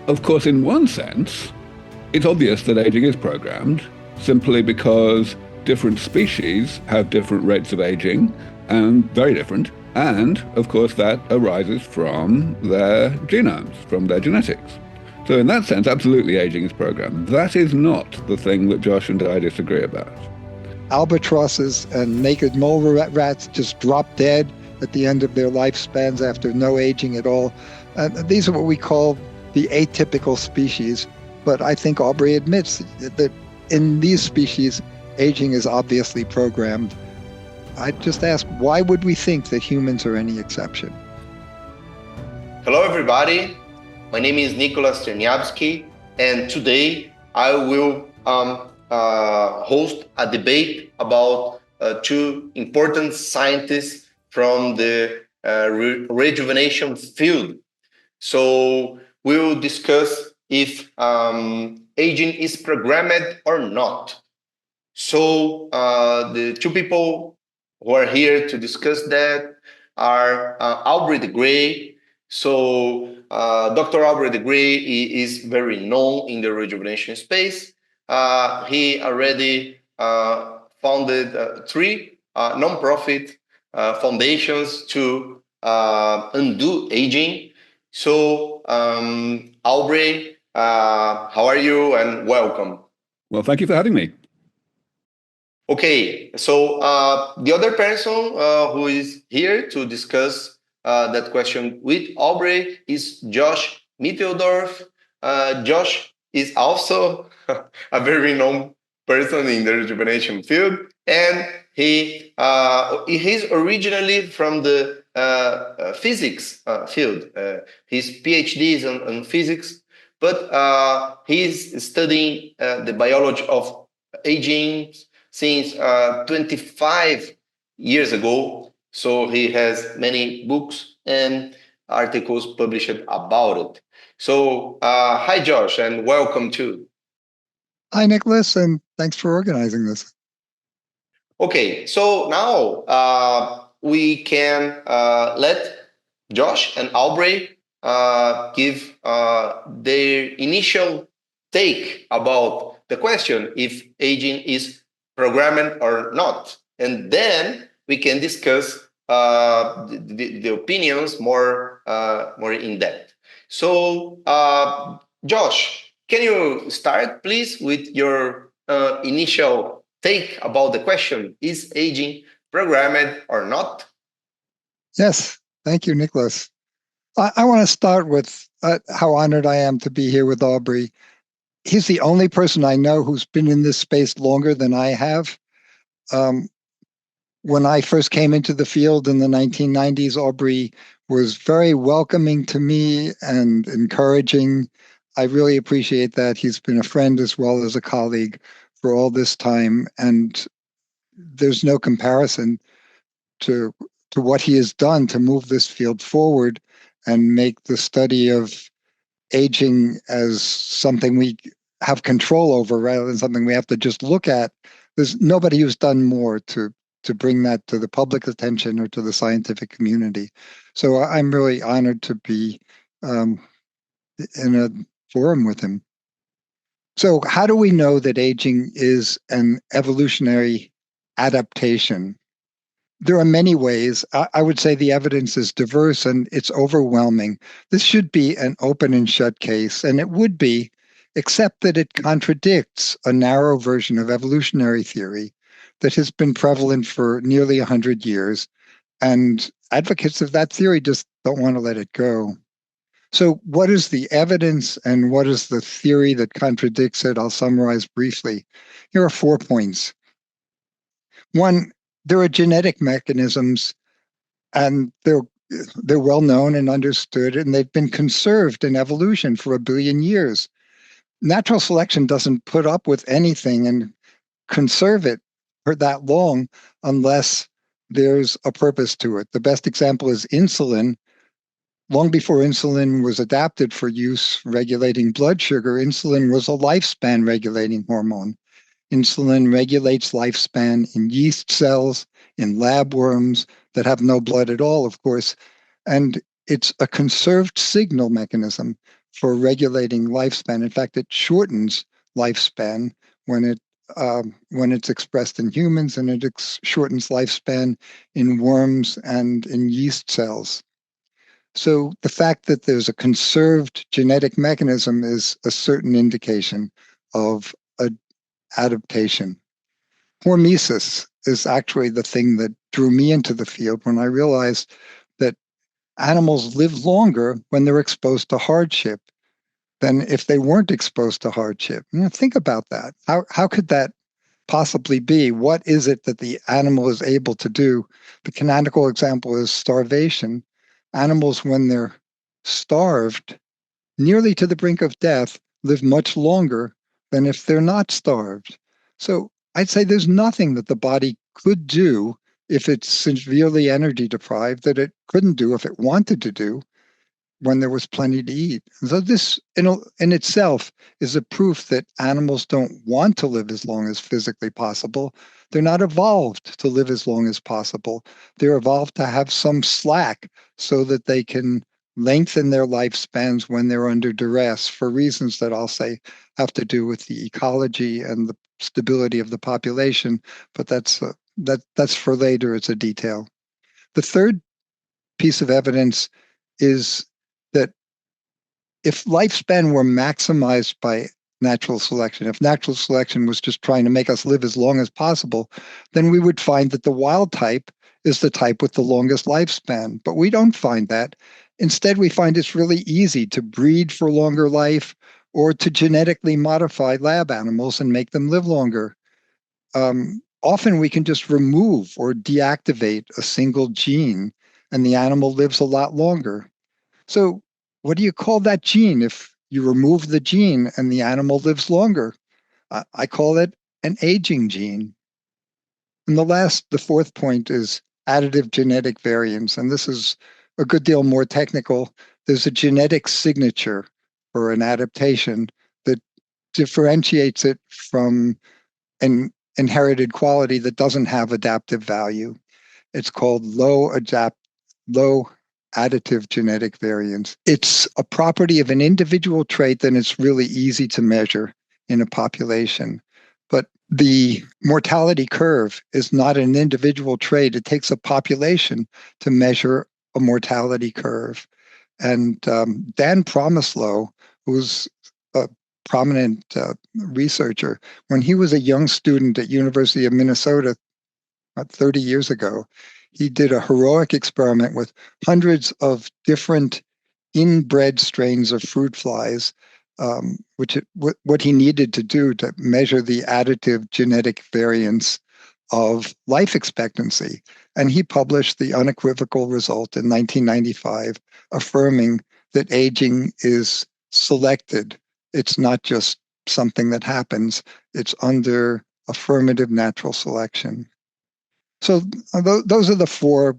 Of course, in one sense, it's obvious that aging is programmed simply because different species have different rates of aging, and very different. And, of course, that arises from their genomes, from their genetics. So in that sense, absolutely aging is programmed. That is not the thing that Josh and I disagree about. Albatrosses and naked mole rats just drop dead at the end of their lifespans after no aging at all. These are what we call the atypical species. But I think Aubrey admits that in these species, aging is obviously programmed. I just ask, why would we think that humans are any exception? Hello, everybody. My name is Nicolás Cherñavsky, and today I will host a debate about two important scientists from the rejuvenation field. So we'll discuss if aging is programmed or not. So the two people who are here to discuss that are Aubrey de Grey. So Dr. Aubrey de Grey is very known in the rejuvenation space. He already founded three nonprofit foundations to undo aging. So Aubrey, how are you, and welcome. Well, thank you for having me. Okay, so the other person who is here to discuss that question with Aubrey is Josh Mitteldorf. Josh is also a very known person in the rejuvenation field, and he's originally from the physics field. His PhD is on physics, but he's studying the biology of aging since 25 years ago. So he has many books and articles published about it. So hi, Josh, and welcome too. Hi, Nicholas, and thanks for organizing this. Okay, so now we can let Josh and Aubrey give their initial take about the question if aging is programmed or not. And then we can discuss the opinions more in depth. So, Josh, can you start, please, with your initial take about the question, is aging programmed or not? Yes, thank you, Nicholas. I want to start with how honored I am to be here with Aubrey. He's the only person I know who's been in this space longer than I have. When I first came into the field in the 1990s, Aubrey was very welcoming to me and encouraging. I really appreciate that. He's been a friend as well as a colleague for all this time, and there's no comparison to what he has done to move this field forward and make the study of aging as something we have control over rather than something we have to just look at. There's nobody who's done more to bring that to the public attention or to the scientific community. So I'm really honored to be in a forum with him. So how do we know that aging is an evolutionary adaptation? There are many ways. I would say the evidence is diverse and it's overwhelming. This should be an open and shut case, and it would be, except that it contradicts a narrow version of evolutionary theory that has been prevalent for nearly 100 years, and advocates of that theory just don't want to let it go. So what is the evidence and what is the theory that contradicts it? I'll summarize briefly. Here are 4 points. One, there are genetic mechanisms, and they're well known and understood, and they've been conserved in evolution for 1 billion years. Natural selection doesn't put up with anything and conserve it for that long unless there's a purpose to it. The best example is insulin. Long before insulin was adapted for use regulating blood sugar, insulin was a lifespan regulating hormone. Insulin regulates lifespan in yeast cells, in lab worms that have no blood at all, of course. And it's a conserved signal mechanism for regulating lifespan. In fact, it shortens lifespan when it's expressed in humans, and it shortens lifespan in worms and in yeast cells. So the fact that there's a conserved genetic mechanism is a certain indication of an adaptation. Hormesis is actually the thing that drew me into the field when I realized that animals live longer when they're exposed to hardship than if they weren't exposed to hardship. Think about that. How could that possibly be? What is it that the animal is able to do? The canonical example is starvation. Animals, when they're starved, nearly to the brink of death, live much longer than if they're not starved. So I'd say there's nothing that the body could do if it's severely energy deprived that it couldn't do if it wanted to do when there was plenty to eat. So this in itself is a proof that animals don't want to live as long as physically possible. They're not evolved to live as long as possible. They're evolved to have some slack so that they can lengthen their lifespans when they're under duress for reasons that I'll say have to do with the ecology and the stability of the population. But that's for later. It's a detail. The third piece of evidence is that if lifespan were maximized by natural selection, if natural selection was just trying to make us live as long as possible, then we would find that the wild type is the type with the longest lifespan. But we don't find that. Instead, we find it's really easy to breed for longer life or to genetically modify lab animals and make them live longer. Often we can just remove or deactivate a single gene and the animal lives a lot longer. So what do you call that gene if you remove the gene and the animal lives longer? I call it an aging gene. And the fourth point is additive genetic variants. And this is a good deal more technical. There's a genetic signature for an adaptation that differentiates it from an inherited quality that doesn't have adaptive value. It's called low additive genetic variance. It's a property of an individual trait that it's really easy to measure in a population. But the mortality curve is not an individual trait. It takes a population to measure a mortality curve. And Dan Promislow, who's a prominent researcher, when he was a young student at University of Minnesota 30 years ago, he did a heroic experiment with hundreds of different inbred strains of fruit flies, what he needed to do to measure the additive genetic variance of life expectancy. And he published the unequivocal result in 1995, affirming that aging is selected. It's not just something that happens. It's under affirmative natural selection. So those are the four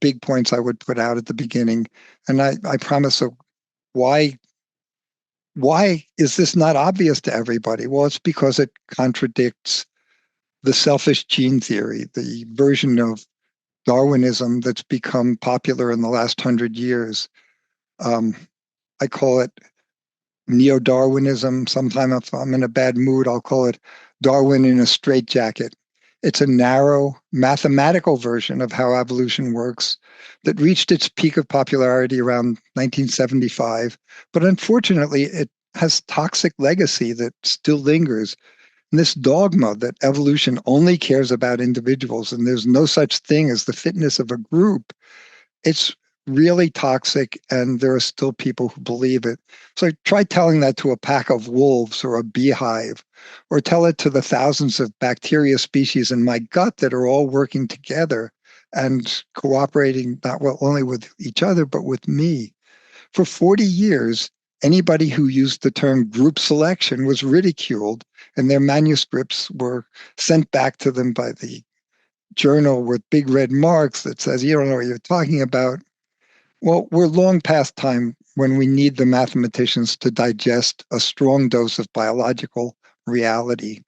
big points I would put out at the beginning. And I promise, so why is this not obvious to everybody? Well, it's because it contradicts the selfish gene theory, the version of Darwinism that's become popular in the last 100 years. I call it neo-Darwinism. Sometimes if I'm in a bad mood, I'll call it Darwin in a straitjacket. It's a narrow mathematical version of how evolution works that reached its peak of popularity around 1975. But unfortunately, it has toxic legacy that still lingers. And this dogma that evolution only cares about individuals and there's no such thing as the fitness of a group, it's really toxic, and there are still people who believe it. So try telling that to a pack of wolves or a beehive, or tell it to the thousands of bacteria species in my gut that are all working together and cooperating not only with each other, but with me. For 40 years, anybody who used the term group selection was ridiculed, and their manuscripts were sent back to them by the journal with big red marks that says, you don't know what you're talking about. Well, we're long past time when we need the mathematicians to digest a strong dose of biological reality.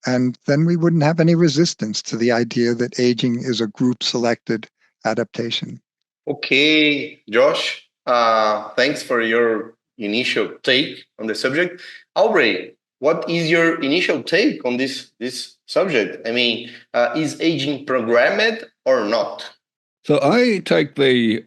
And then we wouldn't have any resistance to the idea that aging is a group-selected adaptation. Okay, Josh, thanks for your initial take on the subject. Aubrey, what is your initial take on this subject? I mean, is aging programmed or not? So I take the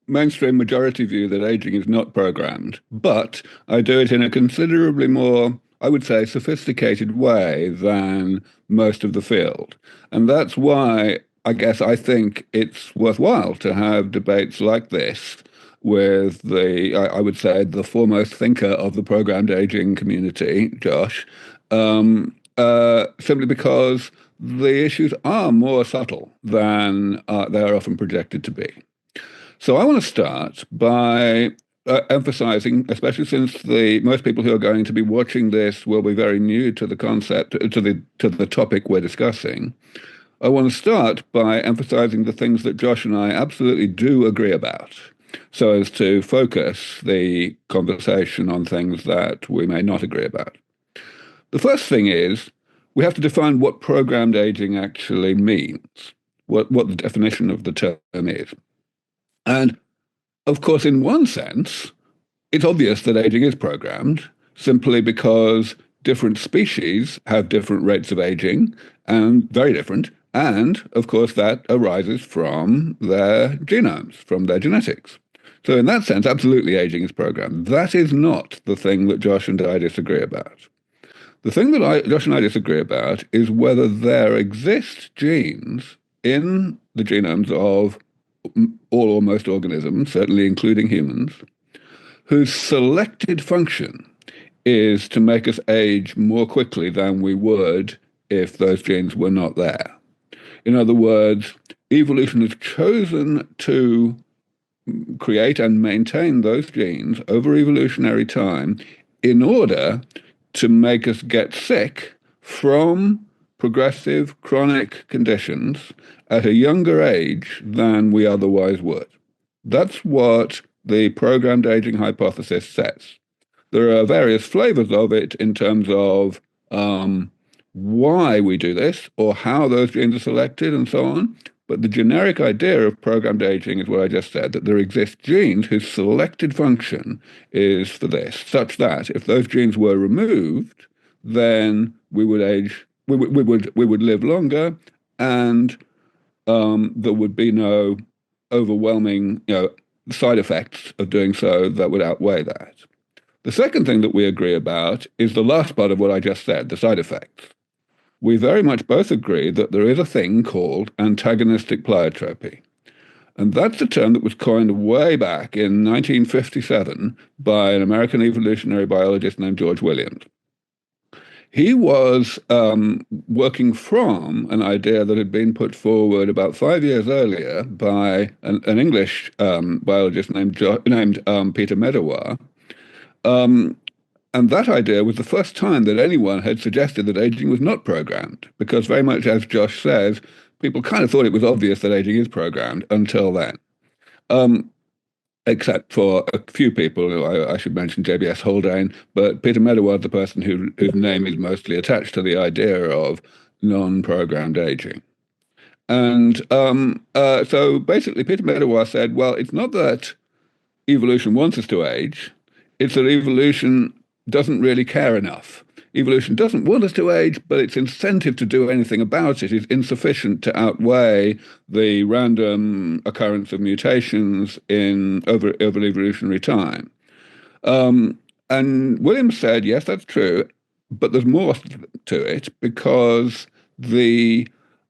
mainstream majority view that aging is not programmed, but I do it in a considerably more, I would say, sophisticated way than most of the field. And that's why I guess I think it's worthwhile to have debates like this with I would say, the foremost thinker of the programmed aging community, Josh, simply because the issues are more subtle than they are often projected to be. So I want to start by emphasizing, especially since most people who are going to be watching this will be very new to the concept, to the topic we're discussing. I want to start by emphasizing the things that Josh and I absolutely do agree about, so as to focus the conversation on things that we may not agree about. The first thing is we have to define what programmed aging actually means, what the definition of the term is. And of course, in one sense, it's obvious that aging is programmed simply because different species have different rates of aging, and very different. And of course, that arises from their genomes, from their genetics. So in that sense, absolutely aging is programmed. That is not the thing that Josh and I disagree about. The thing that Josh and I disagree about is whether there exist genes in the genomes of all or most organisms, certainly including humans, whose selected function is to make us age more quickly than we would if those genes were not there. In other words, evolution has chosen to create and maintain those genes over evolutionary time in order to make us get sick from progressive chronic conditions at a younger age than we otherwise would. That's what the programmed aging hypothesis says. There are various flavors of it in terms of why we do this or how those genes are selected and so on. But the generic idea of programmed aging is what I just said, that there exist genes whose selected function is for this, such that if those genes were removed, then we would age, we would live longer, and there would be no overwhelming, side effects of doing so that would outweigh that. The second thing that we agree about is the last part of what I just said, the side effects. We very much both agree that there is a thing called antagonistic pleiotropy. And that's a term that was coined way back in 1957 by an American evolutionary biologist named George Williams. He was working from an idea that had been put forward about 5 years earlier by an English biologist named Peter Medawar. And that idea was the first time that anyone had suggested that aging was not programmed, because very much as Josh says, people kind of thought it was obvious that aging is programmed until then. Except for a few people, I should mention JBS Haldane, but Peter Medawar is the person whose name is mostly attached to the idea of non-programmed aging. And so basically Peter Medawar said, well, it's not that evolution wants us to age, it's that evolution doesn't really care enough. Evolution doesn't want us to age, but its incentive to do anything about it is insufficient to outweigh the random occurrence of mutations over evolutionary time. And Williams said, yes, that's true, but there's more to it, because the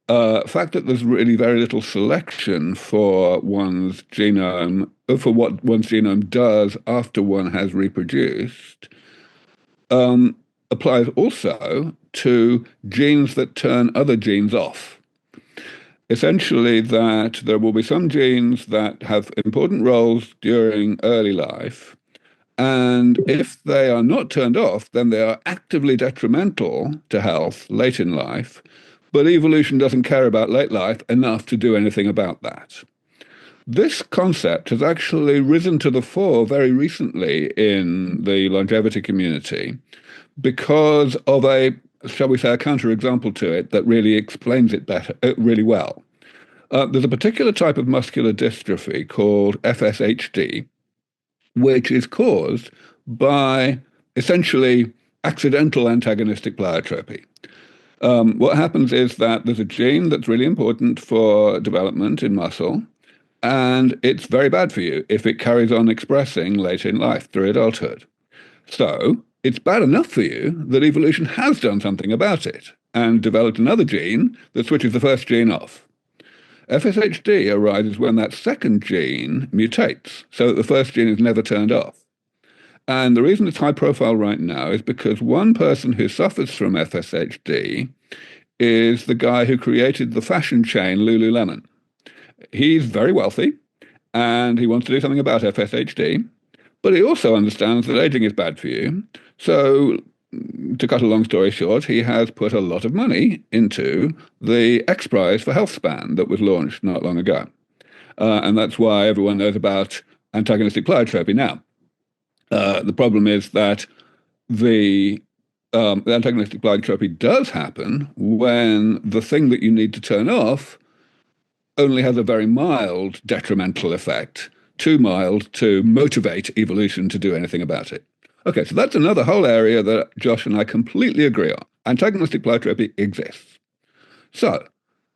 fact that there's really very little selection for one's genome, for what one's genome does after one has reproduced, applies also to genes that turn other genes off. Essentially, that there will be some genes that have important roles during early life, and if they are not turned off, then they are actively detrimental to health late in life, but evolution doesn't care about late life enough to do anything about that. This concept has actually risen to the fore very recently in the longevity community because of shall we say, a counterexample to it that really explains it better, really well. There's a particular type of muscular dystrophy called FSHD, which is caused by essentially accidental antagonistic pleiotropy. What happens is that there's a gene that's really important for development in muscle, and it's very bad for you if it carries on expressing late in life through adulthood. So it's bad enough for you that evolution has done something about it and developed another gene that switches the first gene off. FSHD arises when that second gene mutates, so that the first gene is never turned off. And the reason it's high profile right now is because one person who suffers from FSHD is the guy who created the fashion chain Lululemon. He's very wealthy, and he wants to do something about FSHD, but he also understands that aging is bad for you. So, to cut a long story short, he has put a lot of money into the X Prize for Health Span that was launched not long ago. And that's why everyone knows about antagonistic pleiotropy now. The problem is that the antagonistic pleiotropy does happen when the thing that you need to turn off only has a very mild detrimental effect, too mild to motivate evolution to do anything about it. Okay, so that's another whole area that Josh and I completely agree on. Antagonistic pleiotropy exists. So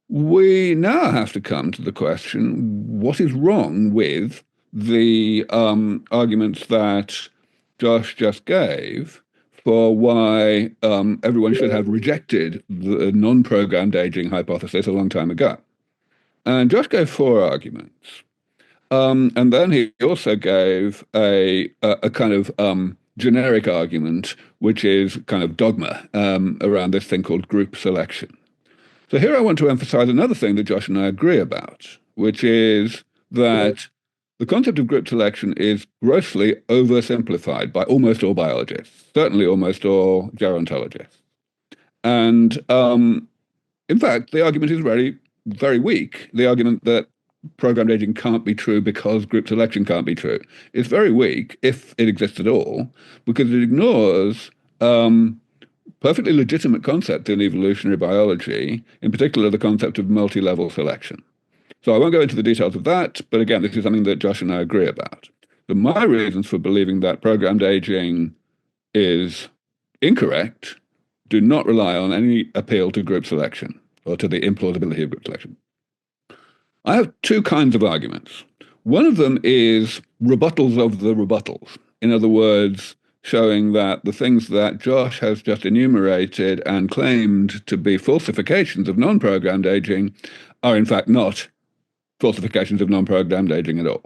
we now have to come to the question, what is wrong with the arguments that Josh just gave for why everyone should have rejected the non-programmed aging hypothesis a long time ago? And Josh gave 4 arguments. And then he also gave a kind of generic argument, which is kind of dogma around this thing called group selection. So here I want to emphasize another thing that Josh and I agree about, which is that the concept of group selection is grossly oversimplified by almost all biologists, certainly almost all gerontologists. And in fact, the argument is very, very weak. The argument that programmed aging can't be true because group selection can't be true is very weak, if it exists at all, because it ignores perfectly legitimate concept in evolutionary biology, in particular the concept of multi-level selection. So I won't go into the details of that, but again, this is something that Josh and I agree about. So my reasons for believing that programmed aging is incorrect do not rely on any appeal to group selection or to the implausibility of group selection. I have 2 kinds of arguments. One of them is rebuttals of the rebuttals. In other words, showing that the things that Josh has just enumerated and claimed to be falsifications of non-programmed aging are in fact not falsifications of non-programmed aging at all.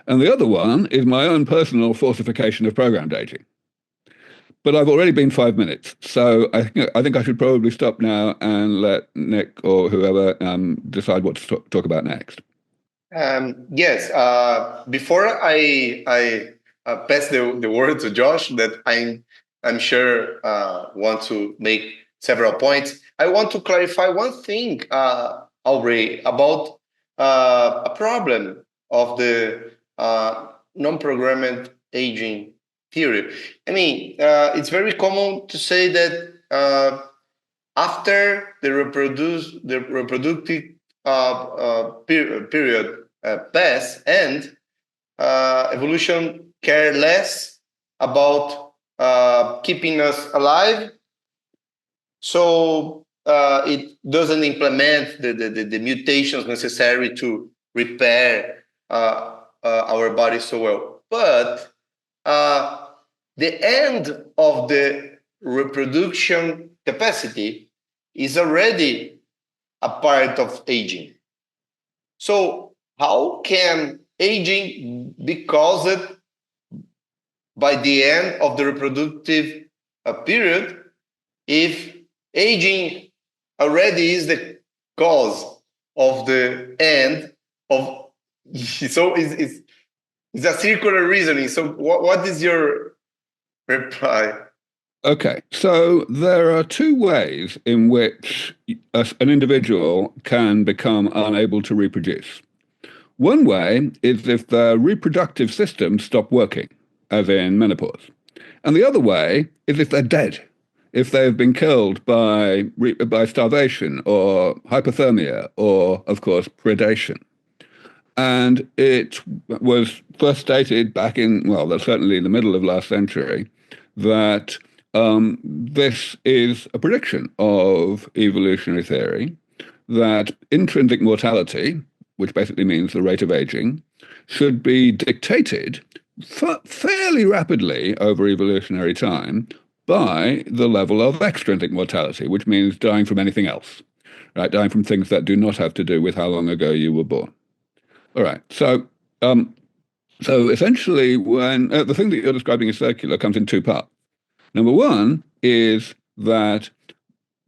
And the other one is my own personal falsification of programmed aging. But I've already been 5 minutes, so I think I should probably stop now and let Nick or whoever decide what to talk about next. Yes. Before I pass the word to Josh, that I'm sure want to make several points. I want to clarify one thing, Aubrey, about a problem of the non-programmed aging theory. I mean, it's very common to say that after the reproductive period pass, and evolution care less about keeping us alive, so it doesn't implement the mutations necessary to repair our body so well. But the end of the reproduction capacity is already a part of aging. So how can aging be caused by the end of the reproductive period if aging already is the cause of the end of? So it's a circular reasoning. So what is your reply? Okay, so there are 2 ways in which an individual can become unable to reproduce. One way is if their reproductive systems stop working, as in menopause. And the other way is if they're dead, if they've been killed by starvation or hypothermia or, of course, predation. And it was first stated back in, well, that's certainly the middle of last century, that this is a prediction of evolutionary theory, that intrinsic mortality, which basically means the rate of aging, should be dictated fairly rapidly over evolutionary time by the level of extrinsic mortality, which means dying from anything else, right? Dying from things that do not have to do with how long ago you were born. All right. So essentially, when the thing that you're describing is circular comes in two parts. Number one is that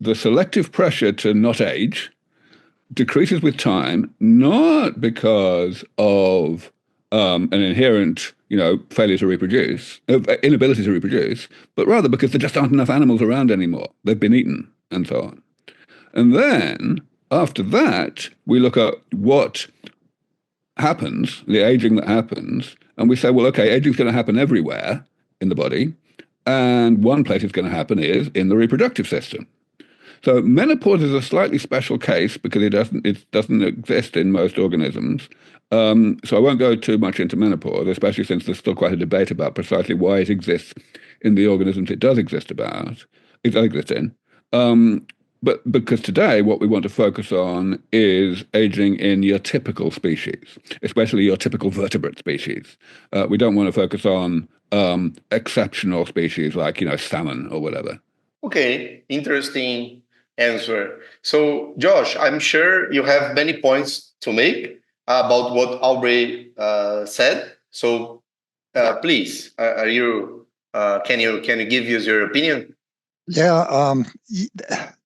the selective pressure to not age decreases with time, not because of an inherent, failure to reproduce, inability to reproduce, but rather because there just aren't enough animals around anymore. They've been eaten, and so on. And then after that, we look at what happens, the aging that happens, and we say, well, okay, aging is going to happen everywhere in the body, and one place it's going to happen is in the reproductive system. So menopause is a slightly special case because it doesn't exist in most organisms. So I won't go too much into menopause, especially since there's still quite a debate about precisely why it exists in the organisms it does exist in. But because today what we want to focus on is aging in your typical species, especially your typical vertebrate species. We don't want to focus on exceptional species like, salmon or whatever. Okay, interesting answer. So, Josh, I'm sure you have many points to make about what Aubrey said. So, please, can you give us your opinion? Yeah,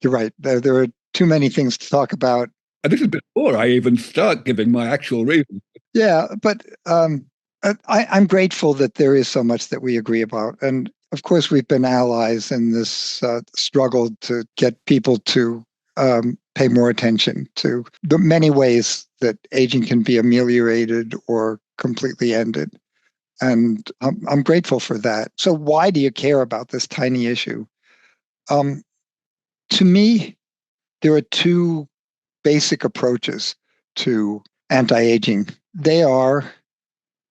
you're right. There are too many things to talk about. And this is before I even start giving my actual reasons. Yeah, but I'm grateful that there is so much that we agree about. And of course, we've been allies in this struggle to get people to pay more attention to the many ways that aging can be ameliorated or completely ended. And I'm grateful for that. So why do you care about this tiny issue? To me, there are two basic approaches to anti-aging. They are,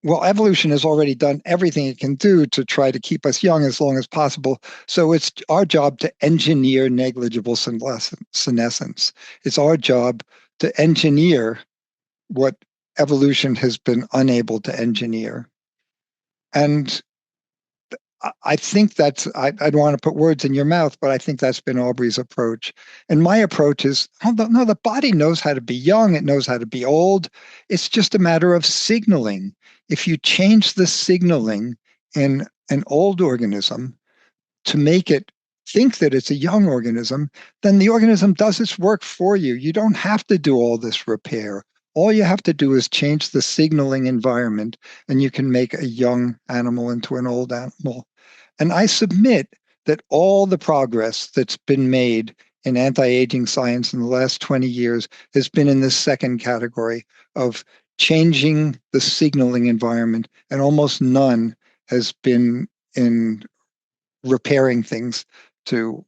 well, evolution has already done everything it can do to try to keep us young as long as possible. So it's our job to engineer negligible senescence. It's our job to engineer what evolution has been unable to engineer. And I think I don't want to put words in your mouth, but I think that's been Aubrey's approach. And my approach is, no, the body knows how to be young. It knows how to be old. It's just a matter of signaling. If you change the signaling in an old organism to make it think that it's a young organism, then the organism does its work for you. You don't have to do all this repair. All you have to do is change the signaling environment, and you can make a young animal into an old animal. And I submit that all the progress that's been made in anti-aging science in the last 20 years has been in this second category of changing the signaling environment, and almost none has been in repairing things to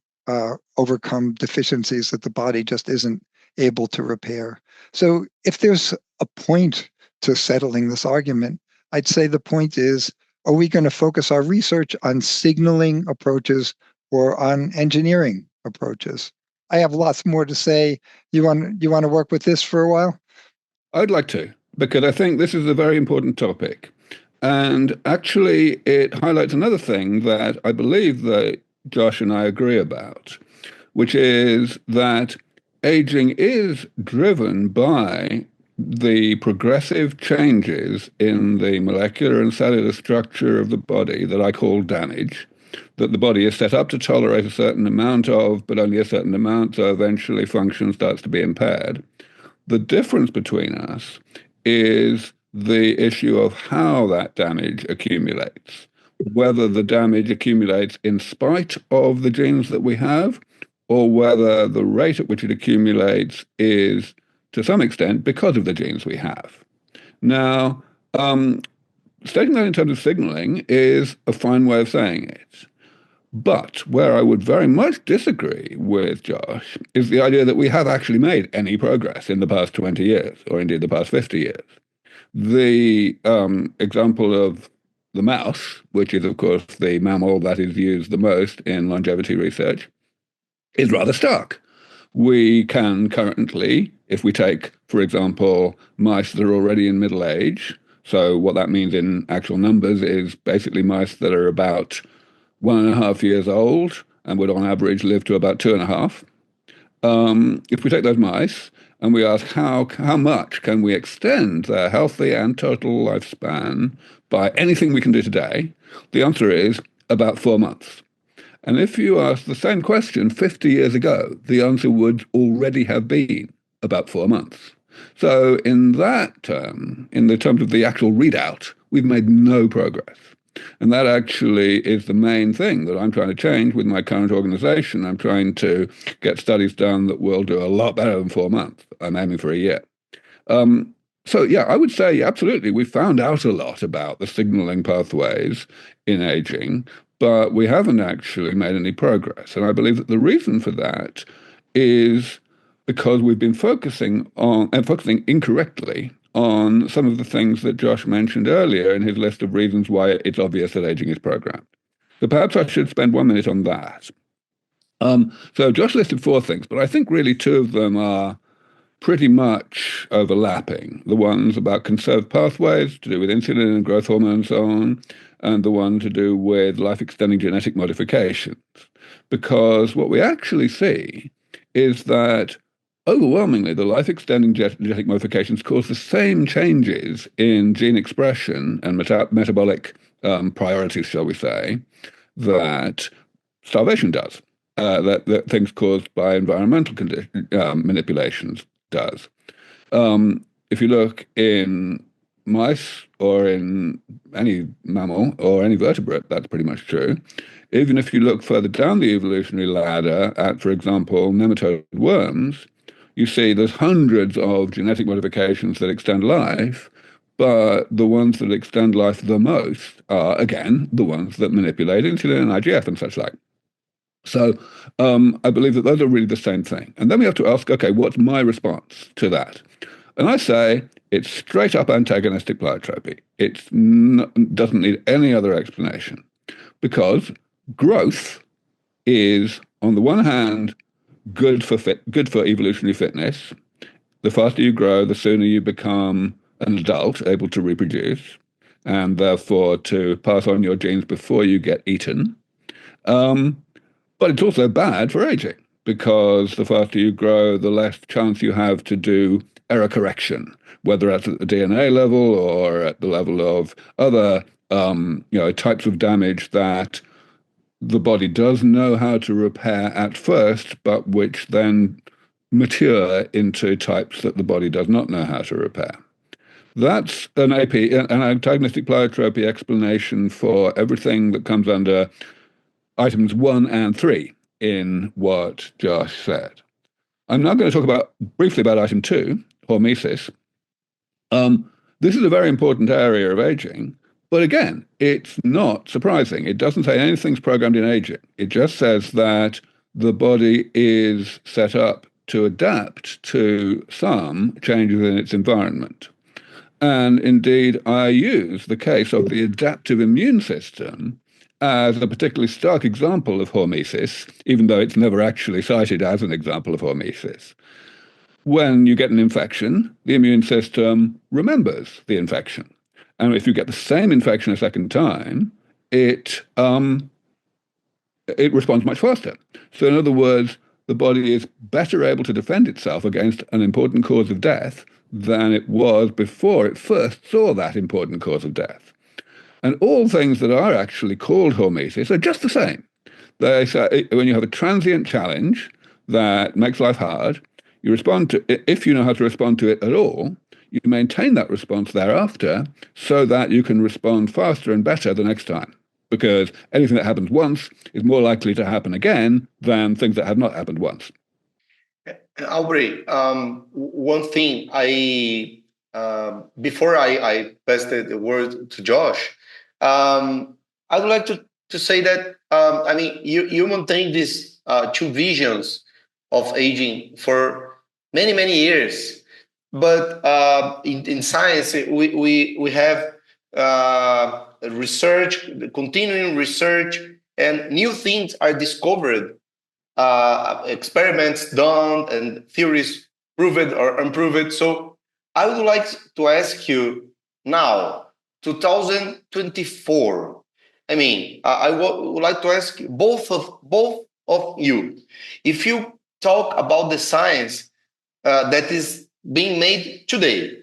overcome deficiencies that the body just isn't able to repair. So if there's a point to settling this argument, I'd say the point is, are we going to focus our research on signaling approaches or on engineering approaches? I have lots more to say. You want to work with this for a while? I'd like to, because I think this is a very important topic. And actually, it highlights another thing that I believe that Josh and I agree about, which is that aging is driven by the progressive changes in the molecular and cellular structure of the body that I call damage, that the body is set up to tolerate a certain amount of, but only a certain amount, so eventually function starts to be impaired. The difference between us is the issue of how that damage accumulates, whether the damage accumulates in spite of the genes that we have, or whether the rate at which it accumulates is, to some extent, because of the genes we have. Now, stating that in terms of signaling is a fine way of saying it. But where I would very much disagree with Josh is the idea that we have actually made any progress in the past 20 years, or indeed the past 50 years. The example of the mouse, which is, of course, the mammal that is used the most in longevity research, is rather stark. We can currently, if we take, for example, mice that are already in middle age, so what that means in actual numbers is basically mice that are about 1.5 years old and would on average live to about 2.5. If we take those mice and we ask how much can we extend their healthy and total lifespan by anything we can do today, the answer is about 4 months. And if you ask the same question 50 years ago, the answer would already have been about 4 months. So in that term, in the terms of the actual readout, we've made no progress. And that actually is the main thing that I'm trying to change with my current organization. I'm trying to get studies done that will do a lot better than 4 months. I'm aiming for a year. So yeah, I would say absolutely, we found out a lot about the signaling pathways in aging, but we haven't actually made any progress. And I believe that the reason for that is because we've been focusing incorrectly on some of the things that Josh mentioned earlier in his list of reasons why it's obvious that aging is programmed. So perhaps I should spend 1 minute on that. So Josh listed 4 things, but I think really 2 of them are pretty much overlapping. The ones about conserved pathways to do with insulin and growth hormone and so on, and the one to do with life-extending genetic modifications. Because what we actually see is that overwhelmingly the life-extending genetic modifications cause the same changes in gene expression and metabolic priorities, shall we say, that starvation does. That things caused by environmental manipulations does. If you look in mice or in any mammal or any vertebrate, that's pretty much true. Even if you look further down the evolutionary ladder at, for example, nematode worms, you see there's hundreds of genetic modifications that extend life, but the ones that extend life the most are, again, the ones that manipulate insulin and IGF and such like. So I believe that those are really the same thing. And then we have to ask, okay, what's my response to that? And I say it's straight up antagonistic pleiotropy. It doesn't need any other explanation because growth is, on the one hand, good for evolutionary fitness. The faster you grow, the sooner you become an adult, able to reproduce, and therefore to pass on your genes before you get eaten. But it's also bad for aging because the faster you grow, the less chance you have to do error correction, whether that's at the DNA level or at the level of other types of damage that the body does know how to repair at first, but which then mature into types that the body does not know how to repair. That's an antagonistic pleiotropy explanation for everything that comes under items 1 and 3 in what Josh said. I'm now going to talk briefly about item 2, hormesis. This is a very important area of aging, but again, it's not surprising. It doesn't say anything's programmed in aging. It just says that the body is set up to adapt to some changes in its environment. And indeed, I use the case of the adaptive immune system as a particularly stark example of hormesis, even though it's never actually cited as an example of hormesis. When you get an infection, the immune system remembers the infection. And if you get the same infection a second time, it responds much faster. So in other words, the body is better able to defend itself against an important cause of death than it was before it first saw that important cause of death. And all things that are actually called hormesis are just the same. They say when you have a transient challenge that makes life hard, you respond to it. If you know how to respond to it at all, you maintain that response thereafter so that you can respond faster and better the next time. Because anything that happens once is more likely to happen again than things that have not happened once. Aubrey, one thing before I pass the word to Josh, I would like to say that you maintain these 2 visions of aging for many years. but in science, we have research, continuing research, and new things are discovered, experiments done, and theories proved or unproved. So I would like to ask you now, 2024. I mean, I would like to ask both of you, if you talk about the science that is being made today,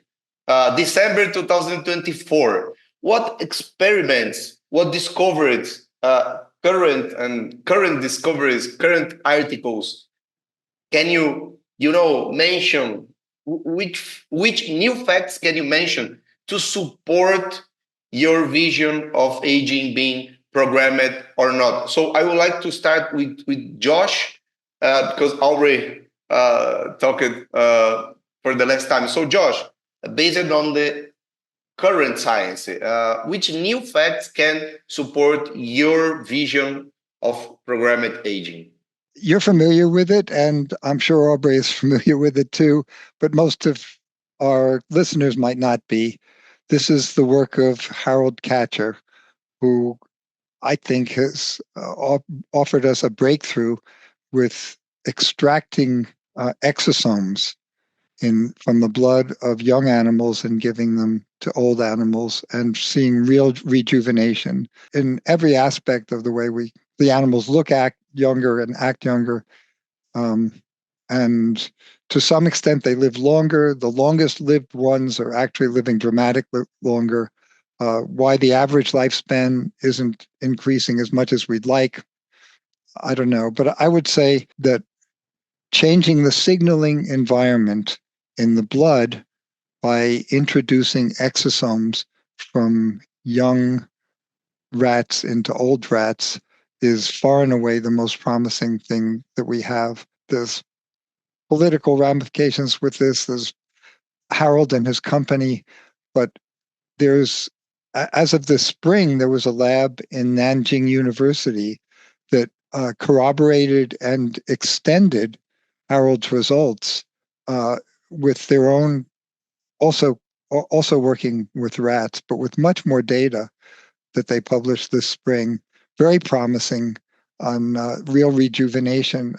December 2024. What experiments, what discoveries, current discoveries, current articles can you mention? Which new facts can you mention to support your vision of aging being programmed or not? So I would like to start with Josh, because Aubrey talked for the last time. So Josh, based on the current science, which new facts can support your vision of programmed aging? You're familiar with it, and I'm sure Aubrey is familiar with it too, but most of our listeners might not be. This is the work of Harold Katcher, who I think has offered us a breakthrough with extracting exosomes from the blood of young animals and giving them to old animals and seeing real rejuvenation in every aspect of the way the animals look, act younger and act younger. And to some extent, they live longer. The longest lived ones are actually living dramatically longer. Why the average lifespan isn't increasing as much as we'd like, I don't know. But I would say that changing the signaling environment in the blood by introducing exosomes from young rats into old rats is far and away the most promising thing that we have. There's political ramifications with this. There's Harold and his company, but there's, as of this spring, there was a lab in Nanjing University that corroborated and extended Harold's results with their own, also working with rats, but with much more data that they published this spring. Very promising on real rejuvenation.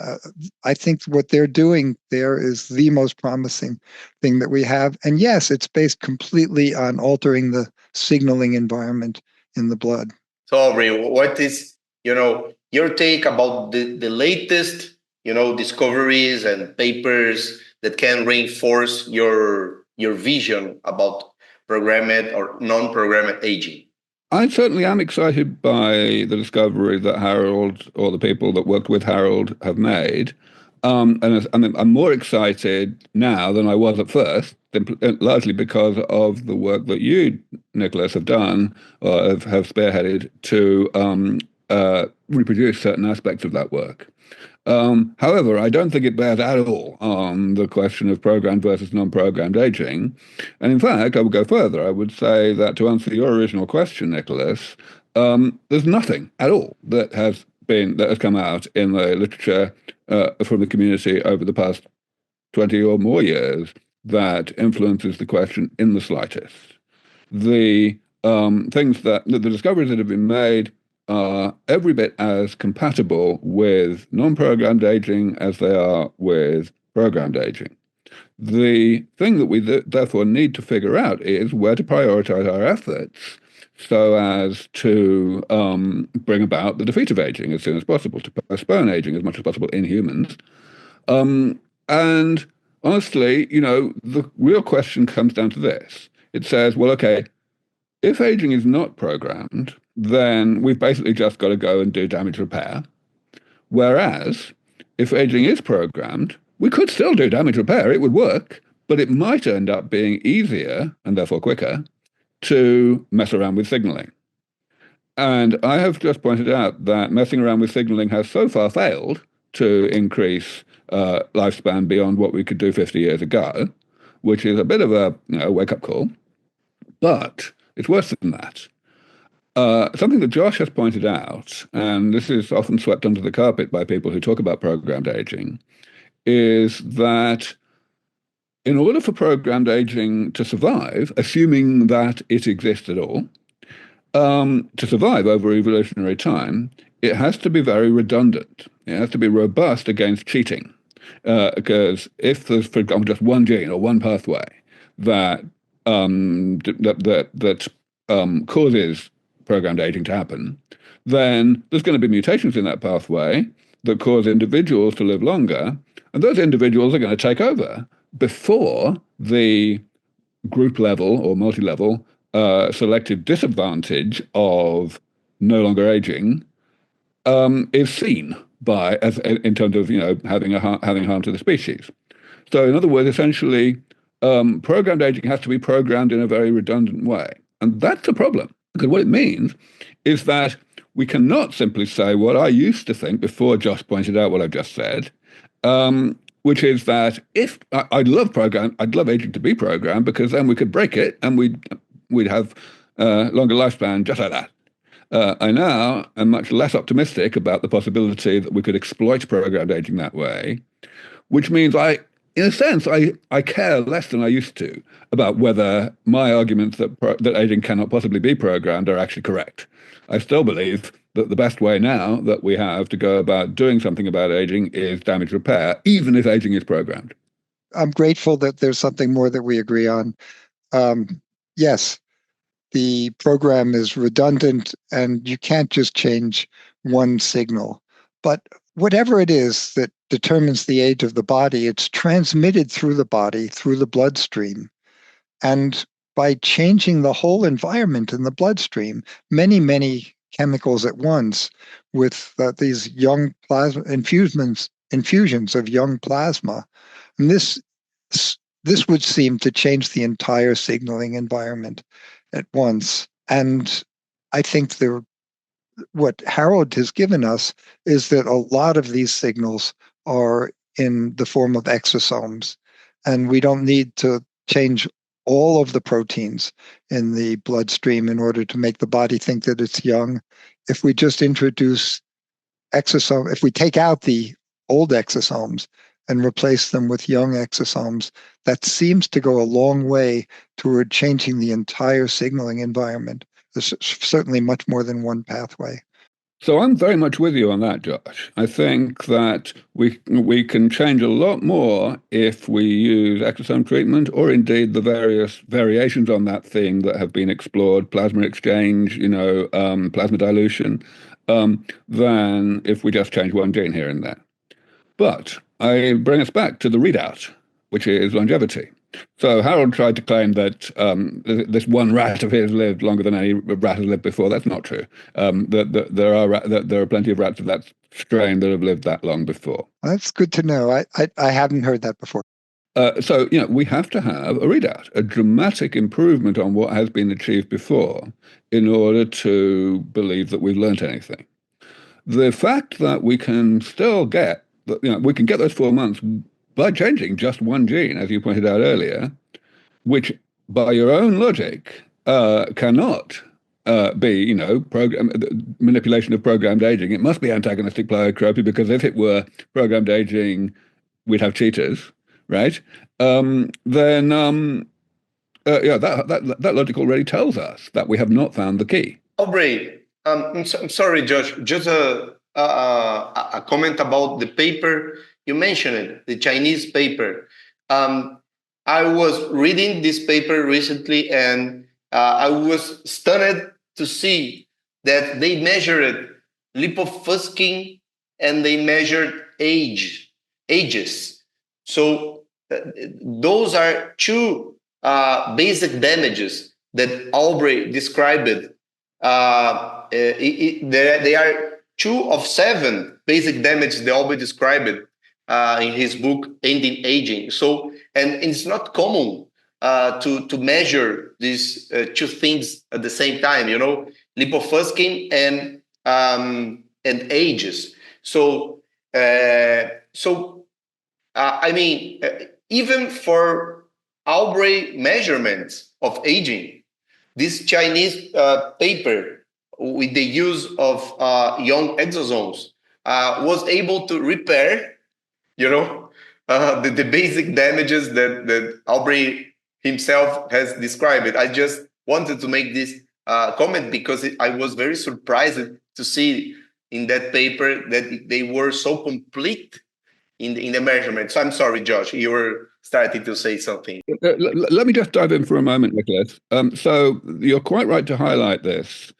I think what they're doing there is the most promising thing that we have. And yes, it's based completely on altering the signaling environment in the blood. So, Aubrey, what is your take about the latest discoveries and papers that can reinforce your vision about programmed or non-programmed aging? I certainly am excited by the discovery that Harold, or the people that worked with Harold, have made. And I'm more excited now than I was at first, largely because of the work that you, Nicolás, have done, or have spearheaded to reproduce certain aspects of that work. However, I don't think it bears at all on the question of programmed versus non-programmed aging. And in fact, I would go further. I would say that to answer your original question, Nicolás, there's nothing at all that has come out in the literature from the community over the past 20 or more years that influences the question in the slightest. The the discoveries that have been made are every bit as compatible with non-programmed aging as they are with programmed aging. The thing that we therefore need to figure out is where to prioritize our efforts so as to bring about the defeat of aging as soon as possible, to postpone aging as much as possible in humans. And honestly, the real question comes down to this. It says, well, okay, if aging is not programmed, then we've basically just got to go and do damage repair. Whereas, if aging is programmed, we could still do damage repair. It would work, but it might end up being easier, and therefore quicker, to mess around with signaling. And I have just pointed out that messing around with signaling has so far failed to increase lifespan beyond what we could do 50 years ago, which is a bit of a wake-up call. But it's worse than that. Something that Josh has pointed out, and this is often swept under the carpet by people who talk about programmed aging, is that in order for programmed aging to survive, assuming that it exists at all, to survive over evolutionary time, it has to be very redundant. It has to be robust against cheating. Because if there's, for example, just one gene or one pathway that causes programmed aging to happen, then there's going to be mutations in that pathway that cause individuals to live longer, and those individuals are going to take over before the group level or multi-level selective disadvantage of no longer aging is seen by as in terms of having harm to the species. So in other words, essentially, programmed aging has to be programmed in a very redundant way, and that's a problem because what it means is that we cannot simply say what I used to think before Josh pointed out what I've just said, which is that if I'd love aging to be programmed because then we could break it and we'd have longer lifespan just like that. I now am much less optimistic about the possibility that we could exploit programmed aging that way, which means in a sense, I care less than I used to about whether my arguments that aging cannot possibly be programmed are actually correct. I still believe that the best way now that we have to go about doing something about aging is damage repair, even if aging is programmed. I'm grateful that there's something more that we agree on. Yes, the program is redundant and you can't just change one signal. But whatever it is that determines the age of the body, it's transmitted through the body, through the bloodstream. And by changing the whole environment in the bloodstream, many chemicals at once with these young plasma infusions of young plasma, and this would seem to change the entire signaling environment at once. And I think what Harold has given us is that a lot of these signals are in the form of exosomes, and we don't need to change all of the proteins in the bloodstream in order to make the body think that it's young. If we just introduce if we take out the old exosomes and replace them with young exosomes, that seems to go a long way toward changing the entire signaling environment. There's certainly much more than one pathway. So I'm very much with you on that, Josh. I think that we can change a lot more if we use exosome treatment, or indeed the various variations on that theme that have been explored, plasma exchange, plasma dilution, than if we just change one gene here and there. But I bring us back to the readout, which is longevity. So Harold tried to claim that this one rat of his lived longer than any rat has lived before. That's not true. There are plenty of rats of that strain that have lived that long before. That's good to know. I haven't heard that before. So we have to have a readout, a dramatic improvement on what has been achieved before, in order to believe that we've learned anything. The fact that we can still get those 4 months by changing just one gene, as you pointed out earlier, which by your own logic cannot be, manipulation of programmed aging. It must be antagonistic pleiotropy, because if it were programmed aging, we'd have cheaters, right? Then that logic already tells us that we have not found the key. Aubrey, I'm sorry, Josh. Just a comment about the paper. You mentioned it, the Chinese paper. I was reading this paper recently, and I was stunned to see that they measured lipofuscin and they measured ages. So those are two basic damages that Aubrey described. They are 2 of 7 basic damages that Aubrey described in his book Ending Aging. So, and it's not common to measure these 2 things at the same time, lipofuscin and ages. So, even for Aubrey measurements of aging, this Chinese paper with the use of young exosomes was able to repair, the basic damages that Aubrey himself has described. It. I just wanted to make this comment because I was very surprised to see in that paper that they were so complete in the measurement. So I'm sorry, Josh, you were starting to say something. Let me just dive in for a moment, Nicholas. So you're quite right to highlight this.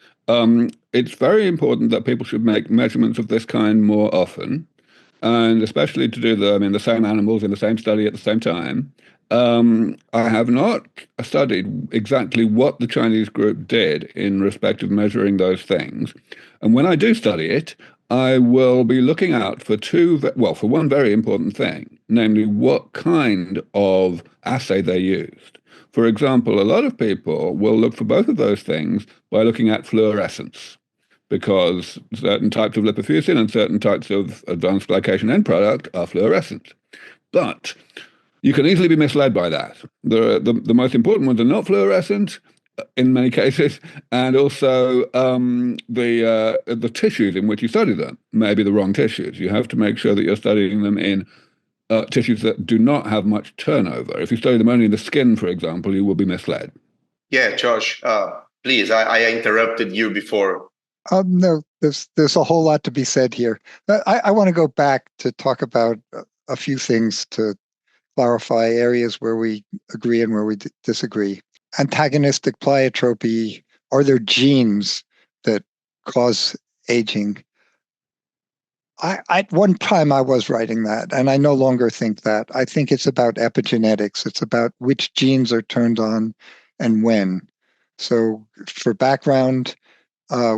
It's very important that people should make measurements of this kind more often, and especially to do them in the same animals in the same study at the same time. I have not studied exactly what the Chinese group did in respect of measuring those things. And when I do study it, I will be looking out for for one very important thing, namely what kind of assay they used. For example, a lot of people will look for both of those things by looking at fluorescence, because certain types of lipofuscin and certain types of advanced glycation end product are fluorescent. But you can easily be misled by that. The most important ones are not fluorescent in many cases, and also the tissues in which you study them may be the wrong tissues. You have to make sure that you're studying them in tissues that do not have much turnover. If you study them only in the skin, for example, you will be misled. Yeah, Josh, please, I interrupted you before. No, there's a whole lot to be said here. I want to go back to talk about a few things to clarify areas where we agree and where we disagree. Antagonistic pleiotropy, are there genes that cause aging? At one time I was writing that, and I no longer think that. I think it's about epigenetics. It's about which genes are turned on and when. So for background,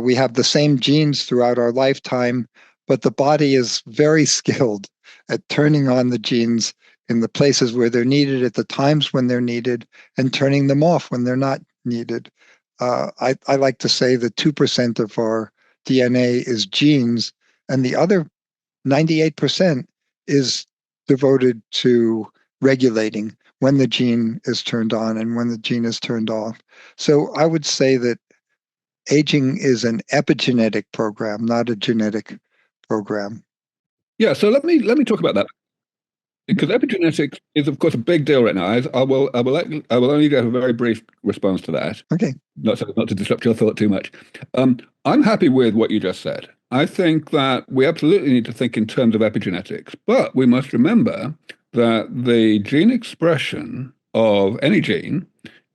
we have the same genes throughout our lifetime, but the body is very skilled at turning on the genes in the places where they're needed at the times when they're needed and turning them off when they're not needed. I like to say that 2% of our DNA is genes, and the other 98% is devoted to regulating when the gene is turned on and when the gene is turned off. So I would say that aging is an epigenetic program, not a genetic program. Yeah, so let me talk about that, because epigenetics is, of course, a big deal right now. I will only give a very brief response to that. Okay. Not to disrupt your thought too much. I'm happy with what you just said. I think that we absolutely need to think in terms of epigenetics, but we must remember that the gene expression of any gene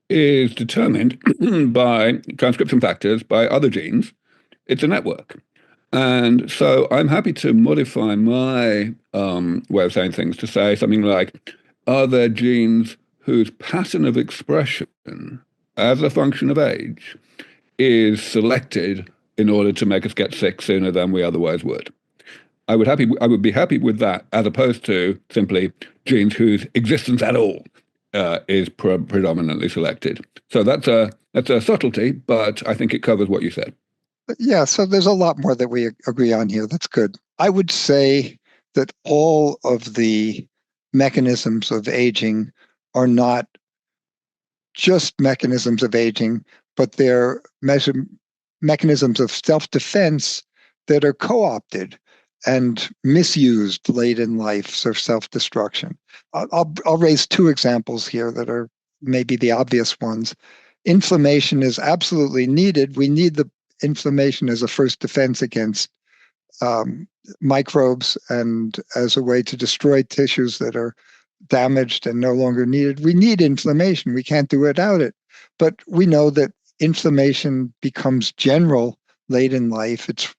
is determined by transcription factors, by other genes. It's a network. And so I'm happy to modify my way of saying things to say something like, are there genes whose pattern of expression as a function of age is selected in order to make us get sick sooner than we otherwise would? I would be happy with that, as opposed to simply genes whose existence at all is predominantly selected. So that's a subtlety, but I think it covers what you said. Yeah, so there's a lot more that we agree on here. That's good. I would say that all of the mechanisms of aging are not just mechanisms of aging, but they're mechanisms of self-defense that are co-opted and misused late in life, so self-destruction. I'll raise two examples here that are maybe the obvious ones. Inflammation is absolutely needed. We need the inflammation as a first defense against microbes and as a way to destroy tissues that are damaged and no longer needed. We need inflammation. We can't do without it. But we know that inflammation becomes general late in life. It's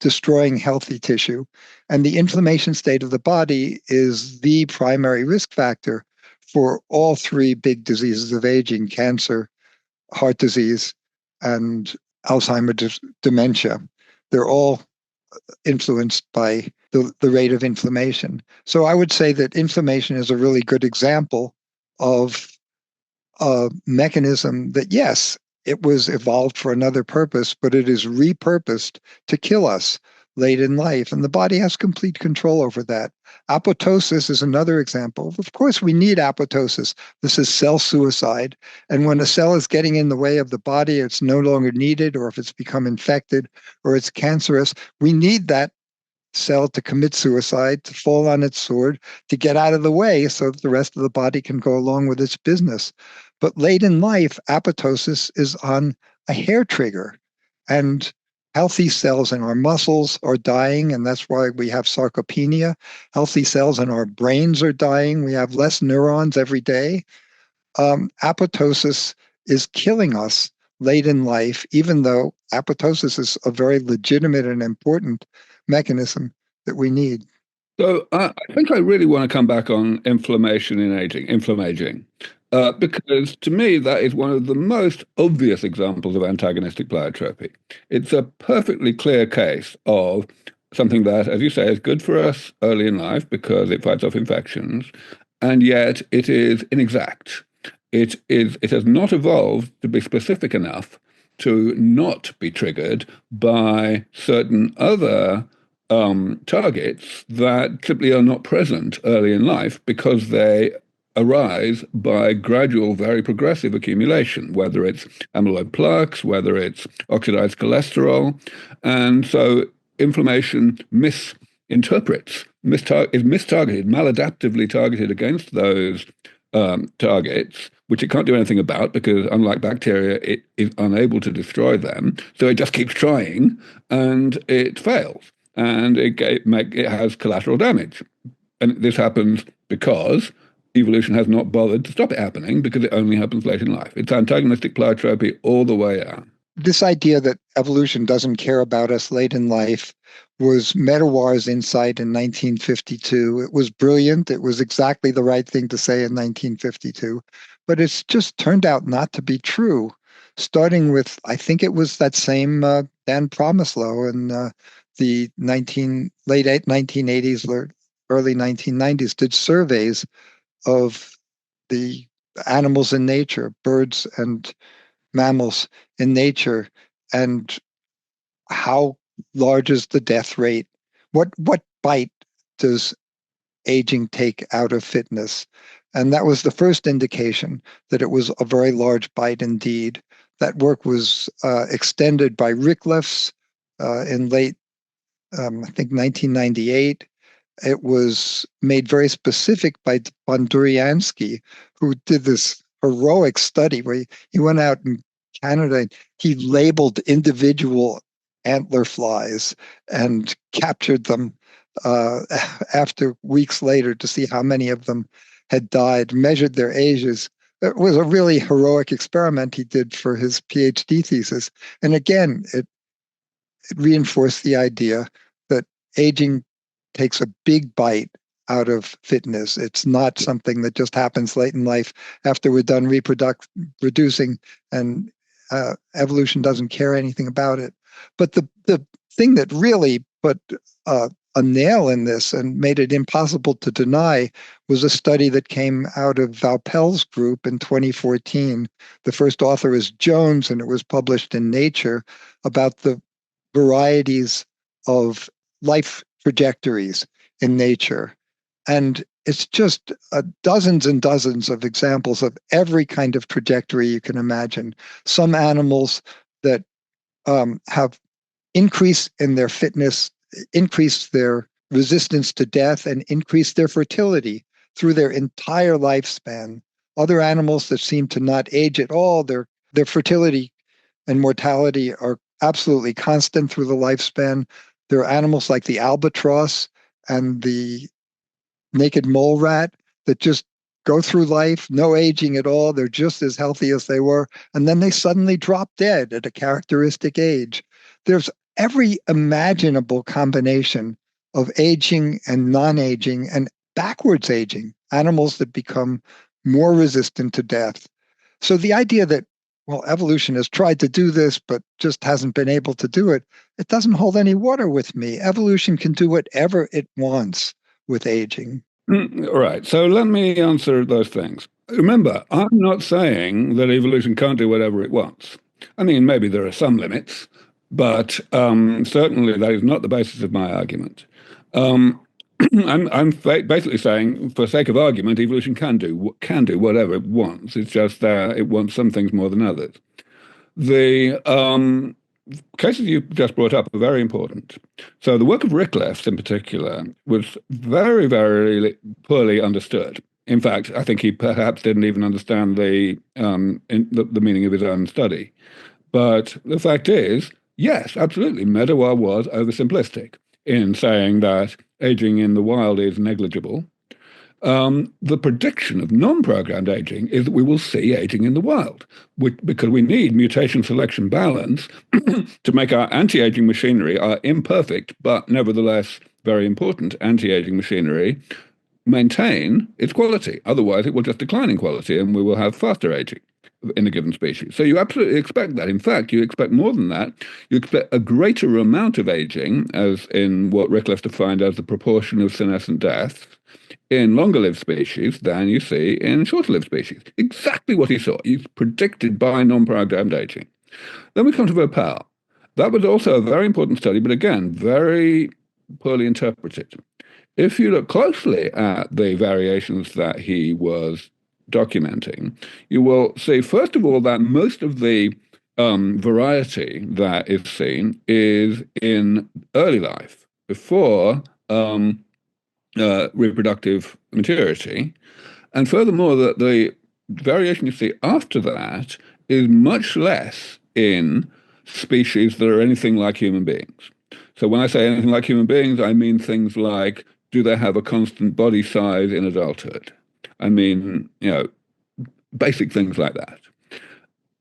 destroying healthy tissue. And the inflammation state of the body is the primary risk factor for all three big diseases of aging: cancer, heart disease, and Alzheimer's dementia. They're all influenced by the rate of inflammation. So I would say that inflammation is a really good example of a mechanism that, yes, it was evolved for another purpose, but it is repurposed to kill us late in life. And the body has complete control over that. Apoptosis is another example. Of course, we need apoptosis. This is cell suicide. And when a cell is getting in the way of the body, it's no longer needed, or if it's become infected or it's cancerous, we need that cell to commit suicide, to fall on its sword, to get out of the way so that the rest of the body can go along with its business. But late in life, apoptosis is on a hair trigger, and healthy cells in our muscles are dying, and that's why we have sarcopenia. Healthy cells in our brains are dying. We have less neurons every day. Apoptosis is killing us late in life, even though apoptosis is a very legitimate and important mechanism that we need. So I think I really want to come back on inflammation in aging, because to me that is one of the most obvious examples of antagonistic pleiotropy. It's a perfectly clear case of something that, as you say, is good for us early in life because it fights off infections, and yet it is inexact. It has not evolved to be specific enough to not be triggered by certain other targets that simply are not present early in life because they arise by gradual, very progressive accumulation, whether it's amyloid plaques, whether it's oxidized cholesterol. And so inflammation misinterprets, is mistargeted, maladaptively targeted against those targets, which it can't do anything about because, unlike bacteria, it is unable to destroy them. So it just keeps trying and it fails. And it has collateral damage. And this happens because evolution has not bothered to stop it happening because it only happens late in life. It's antagonistic pleiotropy all the way out. This idea that evolution doesn't care about us late in life was Medawwar's insight in 1952. It was brilliant. It was exactly the right thing to say in 1952. But it's just turned out not to be true, starting with, I think it was that same Dan Promislow in the late 1980s, early 1990s, did surveys of the animals in nature, birds and mammals in nature, and how large is the death rate? What bite does aging take out of fitness? And that was the first indication that it was a very large bite indeed. That work was extended by Ricklefs in late, I think, 1998. It was made very specific by Bonduriansky, who did this heroic study where he went out in Canada and he labeled individual antler flies and captured them after weeks later to see how many of them had died, measured their ages. It was a really heroic experiment he did for his PhD thesis. And again, it reinforced the idea that aging takes a big bite out of fitness. It's not something that just happens late in life after we're done reproducing, and evolution doesn't care anything about it. But the thing that really put a nail in this and made it impossible to deny was a study that came out of Vaupell's group in 2014. The first author is Jones, and it was published in Nature, about the varieties of life trajectories in nature. And it's just dozens and dozens of examples of every kind of trajectory you can imagine. Some animals that have increase in their fitness, increase their resistance to death, and increase their fertility through their entire lifespan. Other animals that seem to not age at all, their fertility and mortality are absolutely constant through the lifespan. There are animals like the albatross and the naked mole rat that just go through life, no aging at all. They're just as healthy as they were. And then they suddenly drop dead at a characteristic age. There's every imaginable combination of aging and non-aging and backwards aging, animals that become more resistant to death. So the idea that, well, evolution has tried to do this, but just hasn't been able to do it, it doesn't hold any water with me. Evolution can do whatever it wants with aging. Right. So let me answer those things. Remember, I'm not saying that evolution can't do whatever it wants. I mean, maybe there are some limits, but certainly that is not the basis of my argument. I'm basically saying, for sake of argument, evolution can do whatever it wants. It's just that it wants some things more than others. The cases you just brought up are very important. So the work of Ricklefs in particular was very, very poorly understood. In fact, I think he perhaps didn't even understand the meaning of his own study. But the fact is, yes, absolutely, Medawar was oversimplistic in saying that aging in the wild is negligible. The prediction of non-programmed aging is that we will see aging in the wild, because we need mutation selection balance to make our anti-aging machinery, our imperfect but nevertheless very important anti-aging machinery, maintain its quality. Otherwise, it will just decline in quality and we will have faster aging in a given species. So you absolutely expect that. In fact, you expect more than that. You expect a greater amount of aging, as in what Ricklefs defined as the proportion of senescent deaths, in longer-lived species than you see in shorter-lived species. Exactly what he saw. He's predicted by non-programmed aging. Then we come to Vopal. That was also a very important study, but again, very poorly interpreted. If you look closely at the variations that he was documenting, you will see, first of all, that most of the variety that is seen is in early life, before reproductive maturity. And furthermore, that the variation you see after that is much less in species that are anything like human beings. So when I say anything like human beings, I mean things like, do they have a constant body size in adulthood? I mean, basic things like that.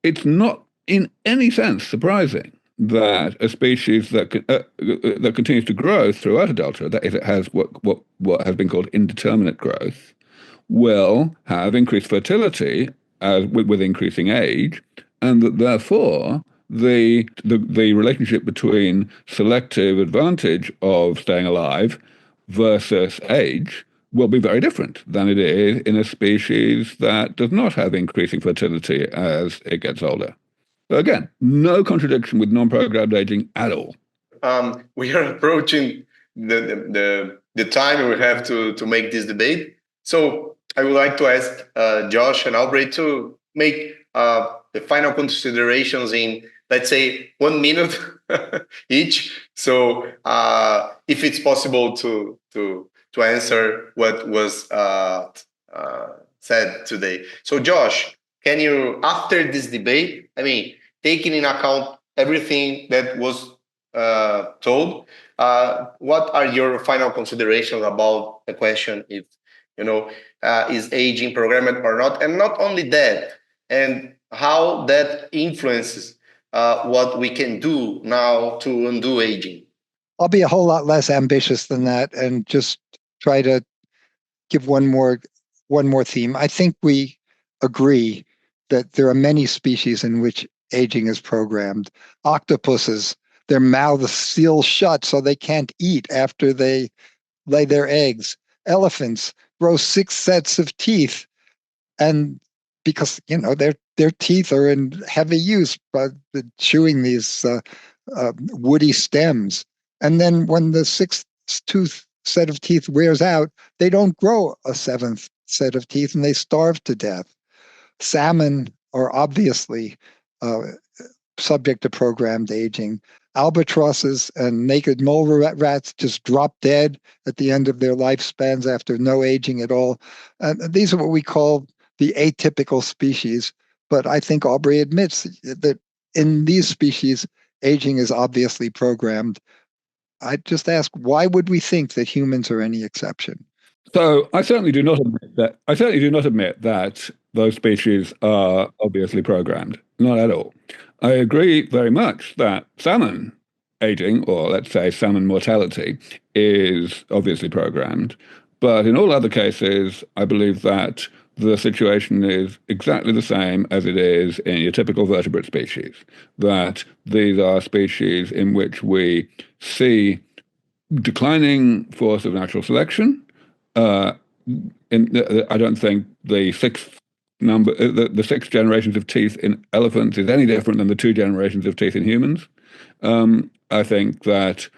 It's not in any sense surprising that a species that continues to grow throughout adulthood, that is, it has what has been called indeterminate growth, will have increased fertility with increasing age, and that therefore the relationship between selective advantage of staying alive versus age will be very different than it is in a species that does not have increasing fertility as it gets older. So again, no contradiction with non-programmed aging at all. We are approaching the time we have to make this debate. So I would like to ask Josh and Aubrey to make the final considerations in, let's say, 1 minute each. So if it's possible to answer what was said today. So Josh, can you, after this debate, taking in account everything that was told, what are your final considerations about the question if, is aging programmed or not? And not only that, and how that influences what we can do now to undo aging. I'll be a whole lot less ambitious than that and just try to give one more theme. I think we agree that there are many species in which aging is programmed. Octopuses, their mouths seal shut so they can't eat after they lay their eggs. Elephants grow 6 sets of teeth, and because their teeth are in heavy use by chewing these woody stems. And then when the 6th set of teeth wears out, they don't grow a 7th set of teeth and they starve to death. Salmon are obviously subject to programmed aging. Albatrosses and naked mole rats just drop dead at the end of their lifespans after no aging at all. These are what we call the atypical species. But I think Aubrey admits that in these species, aging is obviously programmed. I just ask, why would we think that humans are any exception? So I certainly do not admit that those species are obviously programmed. Not at all. I agree very much that salmon aging, or let's say salmon mortality, is obviously programmed. But in all other cases, I believe that the situation is exactly the same as it is in your typical vertebrate species, that these are species in which we see declining force of natural selection. I don't think the 6 generations of teeth in elephants is any different than the 2 generations of teeth in humans. I think that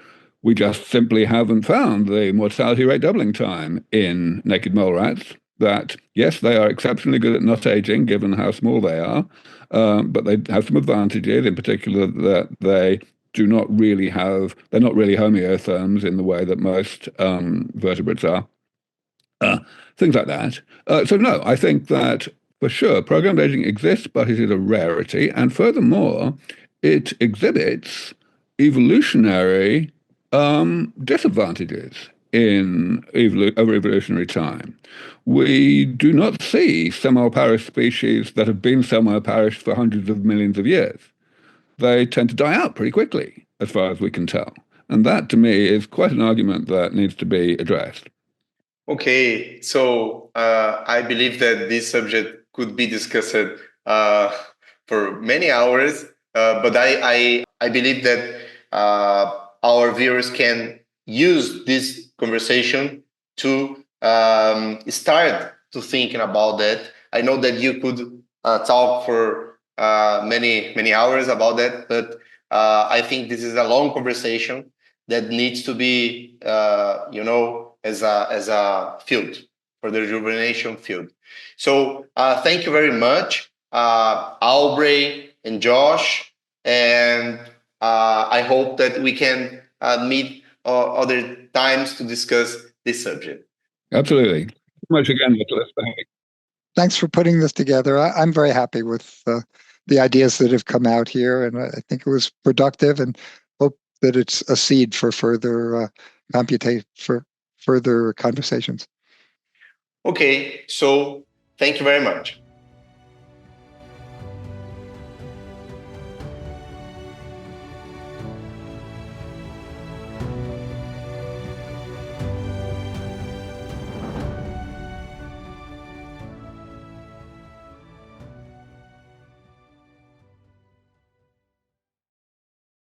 we just simply haven't found the mortality rate doubling time in naked mole rats. that, yes, they are exceptionally good at not aging, given how small they are, but they have some advantages, in particular that they're not really homeotherms in the way that most vertebrates are. Things like that. So no, I think that for sure programmed aging exists, but it is a rarity. And furthermore, it exhibits evolutionary disadvantages over evolutionary time. We do not see semi-perished species that have been semi-perished for hundreds of millions of years. They tend to die out pretty quickly, as far as we can tell. And that, to me, is quite an argument that needs to be addressed. Okay, so I believe that this subject could be discussed for many hours, but I believe that our viewers can use this conversation to start to thinking about that. I know that you could talk for many hours about that, but I think this is a long conversation that needs to be, as a field for the rejuvenation field. So thank you very much, Aubrey and Josh, and I hope that we can meet other times to discuss this subject. Absolutely. Thank you so much again, Nicolás. Thanks for putting this together. I'm very happy with the ideas that have come out here, and I think it was productive, and hope that it's a seed for further further conversations. Okay, so thank you very much.